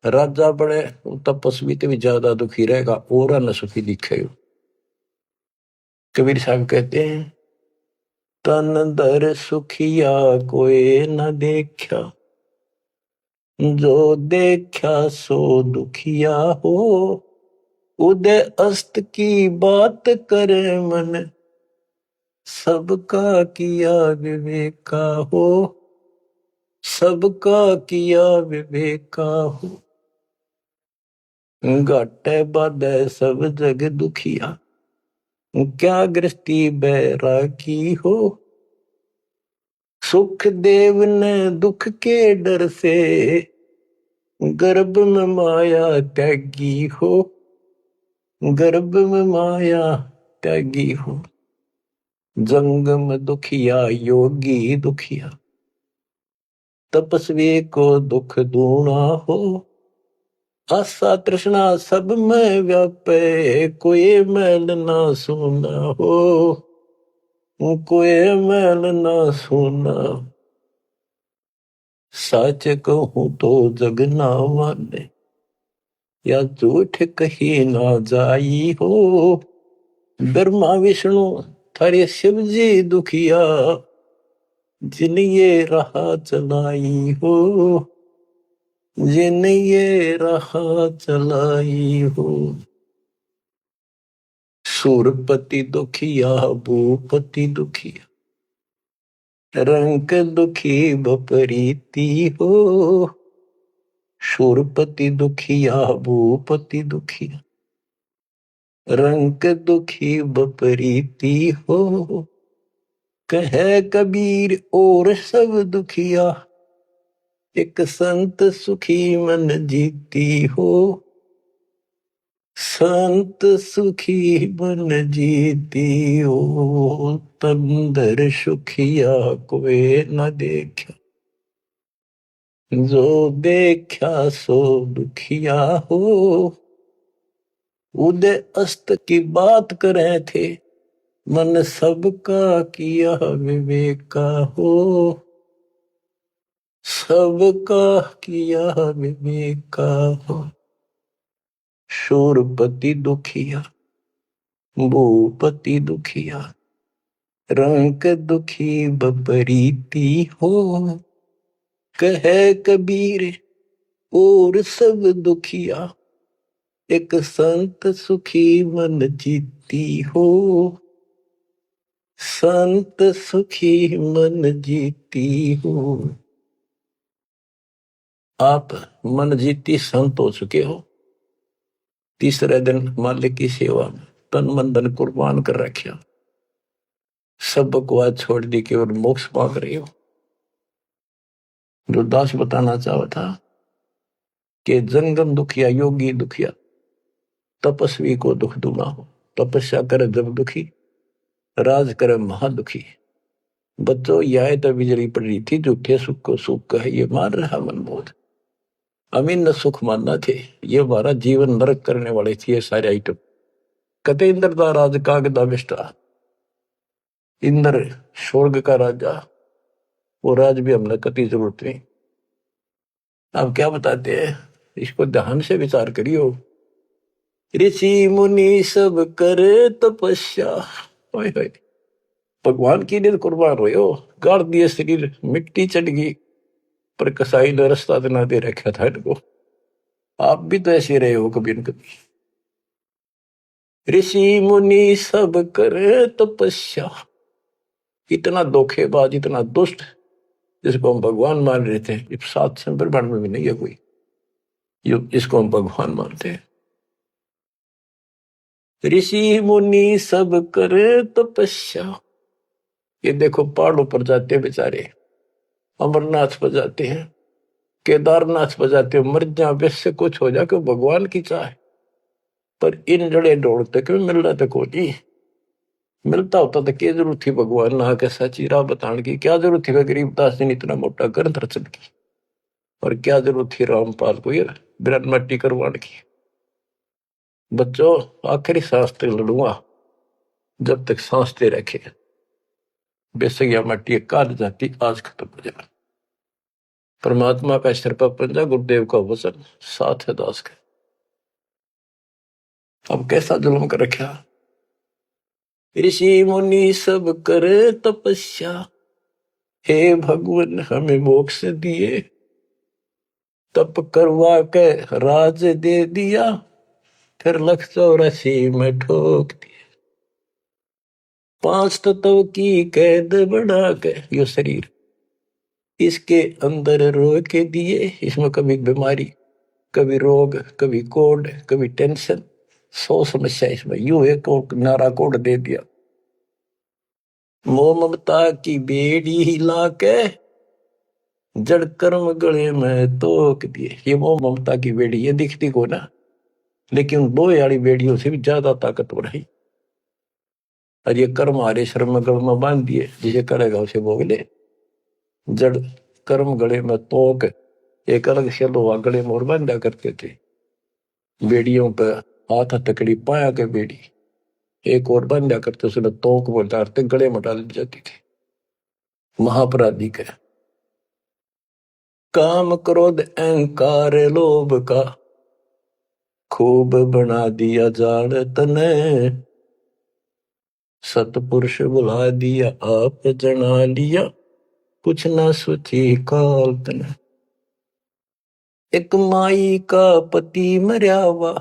राजा बड़े तपस्वी तो भी ज्यादा दुखी रहेगा और न सुखी दिखेगा। कबीर साहब कहते हैं, तन दर सुखिया कोई न देखा, जो देखा सो दुखिया हो, उदय अस्त की बात करे मन, सबका किया विवेका हो, सबका किया विवेका हो। घाटे बाधे सब जग दुखिया, क्या गृहस्थी बैरागी हो, सुख देव ने दुख के डर से, गर्भ में माया त्यागी हो, गर्भ में माया त्यागी हो। जंगम दुखिया योगी दुखिया, तपस्वी को दुख दूना हो। आशा तृष्णा सब में व्यापे, कोई मैल ना सुना हो, कोई मैल ना सुना। सच कहूं तो जग ना माने, या झूठ कही ना जाई हो। ब्रह्मा विष्णु थारे शिव जी दुखिया, जिन ये राह चलाई हो, जिन ये राह चलाई हो। सूरपति दुखिया भूपति दुखिया, रंग दुखी बपरीती हो। शूरपति दुखिया भूपति दुखिया, रंग दुखी बपरीती हो। कहे कबीर और सब दुखिया, एक संत सुखी मन जीती हो। संत सुखी मन जीती हो। तंदर सुखिया कोई न देखा, जो देखा सो दुखिया हो। उदय अस्त की बात करे थे, मन सबका किया विवेका हो। सबका किया विवेका हो। शूरपति दुखिया भूपति दुखिया, रंग दुखी बपरीती हो। कहे कबीर और सब दुखिया, एक संत सुखी मन जीती हो। संत सुखी मन जीती हो। आप मन जीती संत हो चुके हो। तीसरे दिन मालिक की सेवा में तन मन धन कुर्बान कर रखा, सब बकवास छोड़ दी के और मोक्ष मांग रहे हो। जो दास बताना चाहा था कि जंगम दुखिया योगी दुखिया, तपस्वी को दुख दूना हो। तपस्या करे जब दुखी, राज करे महादुखी। बच्चों यह तो बिजली पड़ रही थी, झूठे सुख को सुख कहे ये मान रहा मनमोद। अमीन न सुख मानना थे, ये हमारा जीवन नरक करने वाले थे ये सारे आइटम। कते इंद्र का राज कागदा बिष्टा, इंद्र स्वर्ग का राजा, वो राज भी हमने कति जरूरत नहीं। अब क्या बताते हैं, इसको ध्यान से विचार करियो। ऋषि मुनि सब करे तपस्या, ओए होए, भगवान की लिए कुर्बान हो। गाड़ दिए शरीर, मिट्टी चढ़ गई, पर कसाई ने रास्ता ना दे रखा था इनको। आप भी तो ऐसे रहे हो कभी न कभी। ऋषि मुनि सब करे तपस्या, इतना धोखेबाज इतना दुष्ट जिसको हम भगवान मान रहे थे, इस 7 ब्रह्मांड में भी नहीं है कोई जिसको हम भगवान मानते हैं। ऋषि मुनि सब करे तपस्या, ये देखो पहाड़ों पर जाते हैं बेचारे, अमरनाथ पर जाते हैं, केदारनाथ पर जाते हैं, मर जा वैसे कुछ हो जाके भगवान की चाह। पर इन जड़े दौड़ते क्यों मिल रहा था कोई, मिलता होता तो क्या जरूरत थी भगवान ना के सच्ची राह बताने की। क्या जरूरत थी गरीबदास जी ने इतना मोटा ग्रंथ रचन की, और क्या जरूरत थी रामपाल को ये बिरन मट्टी करवाने की। बच्चों आखिरी सांस तक लड़ूंगा, जब तक सांस दे रखे। बेशक यह मट्टी काट जाती, आज खत्म हो जाए। परमात्मा का सिर पर पंजा, गुरुदेव का वचन साथ है दास का। अब कैसा जुल्म कर रखा। ऋषि मुनि सब करे तपस्या, हे भगवान हमें मोक्ष दिए। तप करवा के राज दे दिया, फिर 184 में ठोक दिया। 5 तत्व की कैद बढ़ा के यो शरीर इसके अंदर रो के दिए। इसमें कभी बीमारी, कभी रोग, कभी कोढ़, कभी टेंशन, 100 समस्या इसमें। यूं एक और नारा कोड दे दिया, मोह ममता की बेड़ी हिला के जड़ कर्म गले में तोक दिए। ये मोह ममता की बेड़ी ये दिखती को ना, लेकिन दो यारी बेड़ियों से भी ज्यादा ताकतवर है। और ये कर्म हमारे शर्म गल में बांध दिए, जिसे करेगा उसे भोग ले। जड़ कर्म गले में तोक, एक अलग से लोहा गले में और बांधा करते थे। बेड़ियों पे हाथ हथकड़ी पाया के बेड़ी एक और बांधा करते, उसने तोक बोलते गले में डाल जाती थी। महापराधी के काम क्रोध अहंकार लोभ का खूब बना दिया जान तने, सतपुरुष बुला दिया आप जना लिया कुछ ना सोची काल तने। एक माई का पति मरया हुआ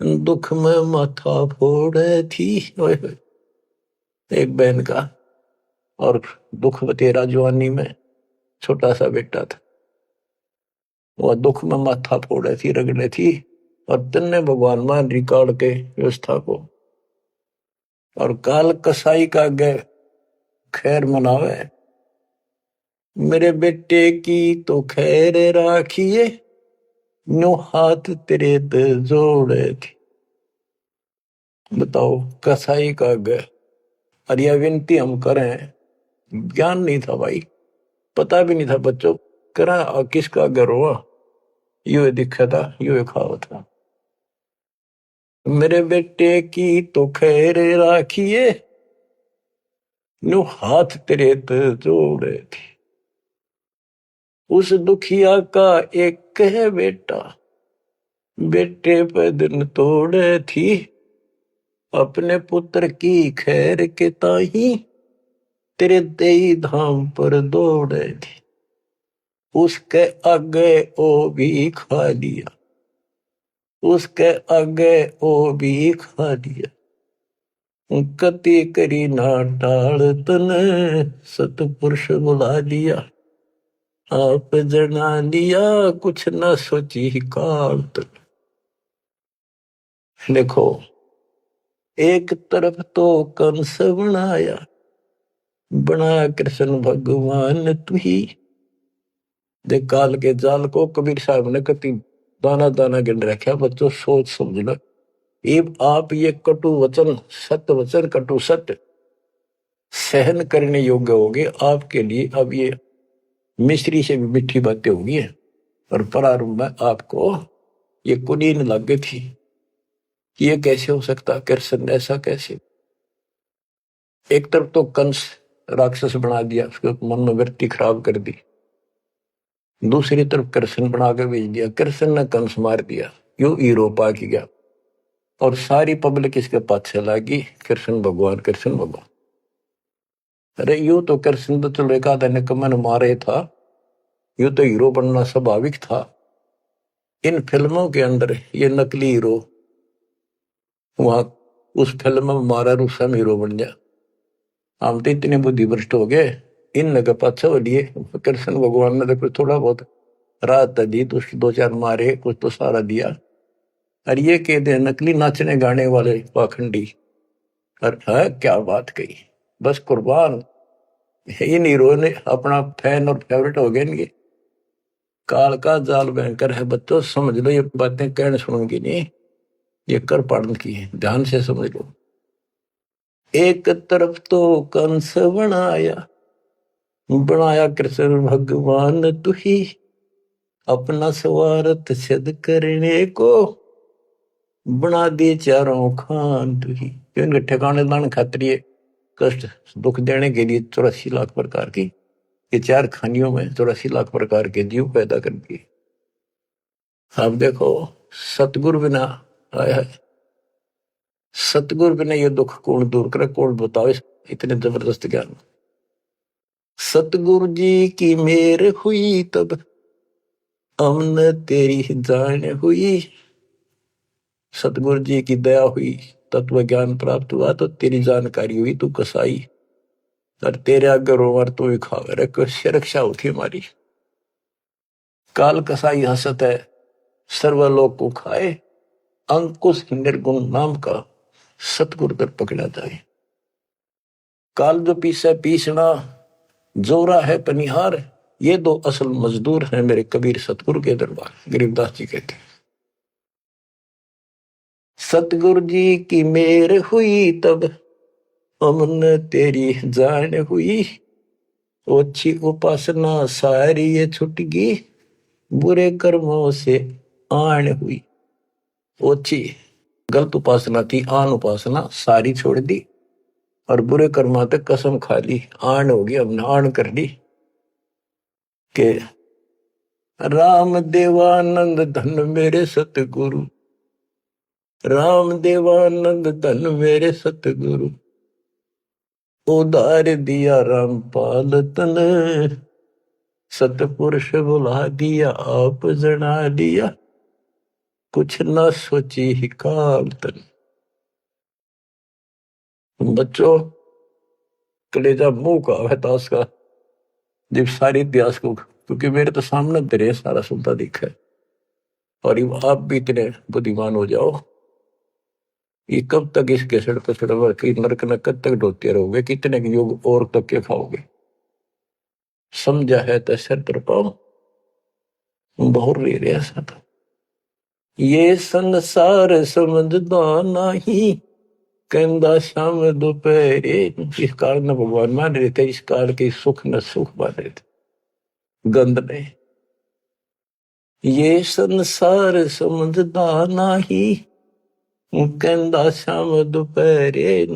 दुख में माथा फोड़े थी। एक बहन का और दुख तेरा जवानी में छोटा सा बेटा था, वह दुख में माथा फोड़े थी, रगड़े थी। और तन्ने भगवान मान रिकॉर्ड के व्यवस्था को और काल कसाई का गए खैर मनावे, मेरे बेटे की तो खैर राखिए नो हाथ तेरे ते जोड़े थी। बताओ कसाई का गए। और यह विनती हम करें, ज्ञान नहीं था भाई, पता भी नहीं था बच्चों करा किसका घर हुआ, यू दिखा था, यू खावा था। मेरे बेटे की तो खैर राखिए नो हाथ तेरे ते जोड़े थी। उस दुखिया का एक है बेटा, बेटे पे दिन तोड़े थी। अपने पुत्र की खैर के ताही तेरे देई धाम पर दौड़े थी। उसके आगे ओ भी खा लिया, उसके आगे ओ भी खा लिया। कति करी ना टाल तने, सतपुरुष बुला लिया आप जना लिया कुछ ना सोची काल तक। देखो एक तरफ तो कंस बनाया, बनाया कृष्ण भगवान तू ही। देख काल के जाल को कबीर साहब ने कति दाना दाना गिन रखा। बच्चों सोच समझ लो, आप ये कटु वचन सत्य वचन कटु सत्य सहन करने योग्य होगे आपके लिए। अब ये मिश्री से भी मीठी बातें होगी। और प्रारंभ में आपको ये कुनीन लग गई थी कि ये कैसे हो सकता, कृष्ण ऐसा कैसे। एक तरफ तो कंस राक्षस बना दिया, उसके मन में वृत्ति खराब कर दी। दूसरी तरफ कृष्ण बना के भेज दिया, कृष्ण ने कंस मार दिया, यू हीरो पा की गया। और सारी पब्लिक इसके पाछे लगी, कृष्ण भगवान कृष्ण भगवान। अरे यू तो कृष्ण तो चलो एक आधा निकम्मन मारे था, यू तो हीरो बनना स्वाभाविक था। इन फिल्मों के अंदर ये नकली हीरो वहां उस फिल्म में मारा रूसम हीरो बन जा। हम तो इतने बुद्धि भ्रष्ट हो गए, इन लगे पाछे हो लिए। कृष्ण भगवान ने तो थोड़ा बहुत राहत दी, तो दो चार मारे, कुछ तो सारा दिया। और ये कहते हैं नकली नाचने गाने वाले पाखंडी। और है क्या बात कही, बस कुर्बान इन हीरो ने अपना फैन और फेवरेट हो गए इनके। काल का जाल भयंकर है बच्चों, समझ लो ये बातें कहने सुनूंगी नहीं, ये कर पाड़न की है, ध्यान से समझ लो। एक तरफ तो कंस बनाया, बनाया कृष्ण भगवान तू ही। अपना स्वार्थ सिद्ध करने को बना दे चारों खान तू ही। इनके ठिकाने लाने खातिर ये कष्ट दुख देने के लिए 84 लाख प्रकार की, ये चार खानियों में 84 लाख प्रकार के जीव पैदा कर दिए। अब देखो सतगुरु बिना आया है, सतगुरु बिना ये दुख कौन दूर करे, कौन बताओ इतने जबरदस्त ज्ञान। सतगुरु जी की मेर हुई तब अमन तेरी जान हुई। सतगुरु जी की दया हुई, तत्व ज्ञान प्राप्त हुआ, तो तेरी जानकारी हुई, तू कसाई और तेरे आगे रोवर तू ही खावे, कैसे रक्षा होती हमारी। काल कसाई हसत है सर्वलोक को खाए, अंकुश निर्गुण नाम का सतगुरु दर पकड़ा जाए। काल जो पीसे पीसना, जोरा है पनिहार, ये दो असल मजदूर हैं मेरे कबीर सतगुरु के दरबार। गरीबदास जी कहते हैं, सतगुरु जी की मेर हुई तब अमन तेरी जान हुई, ओछी उपासना सारी ये छुट गई, बुरे कर्मों से आन हुई। ओछी गलत उपासना थी, आन उपासना सारी छोड़ दी और बुरे कर्मा तक कसम खा ली। आन होगी, हमने आन कर ली के राम देवानंद धन मेरे सतगुरु, राम देवानंद धन मेरे सतगुरु, उधार दिया रामपाल तन, सतपुरुष बुला दिया आप जना दिया, कुछ न सोची ही काल तन। बच्चों कलेजा मुंह का है ताश का जब सारे इतिहास को, क्योंकि मेरे तो सामने तेरे सारा सुनता दिखा है। और आप भी इतने बुद्धिमान हो जाओ, ये कब तक इस केसड़ पर चढ़वा के नरक न कब तक ढोते रहोगे, कितने योग और तक के खाओगे। समझा है तो सर पर पाओ, बहुत रे रहा ऐसा था। ये संसार समझदा नहीं, कहंदा शाम दोपहरे, इस काल न भगवान मान रहे थे, इस काल के सुख न सुख मान रहे थे, गंद नहीं। ये संसार समझदा नहीं, कहंदा शाम दोपहरे,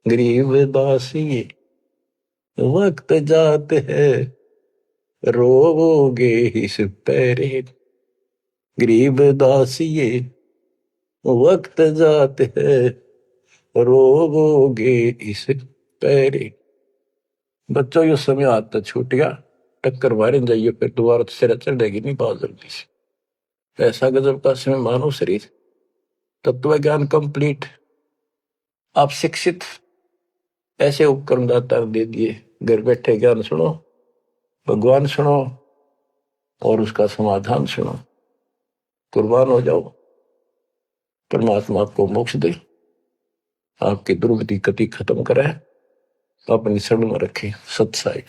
गरीब दासी वक्त जात है रोगे इस पैरे, गरीब दासिये वक्त जात है रोगे इस पैरे। बच्चों ये समय आता छूट गया, टक्कर मारे जाइए फिर दोबारा सिर चढ़ेगी नहीं बहुत जल्दी से। ऐसा गजब का समय मानो शरीर, तत्व ज्ञान कंप्लीट, आप शिक्षित, ऐसे उपकरण दाता दे दिए, घर बैठे ज्ञान सुनो, भगवान सुनो और उसका समाधान सुनो, कुर्बान हो जाओ, परमात्मा आपको मोक्ष दे, आपकी दुर्गति गति खत्म करे, अपनी शरण में रखे। सत्साई।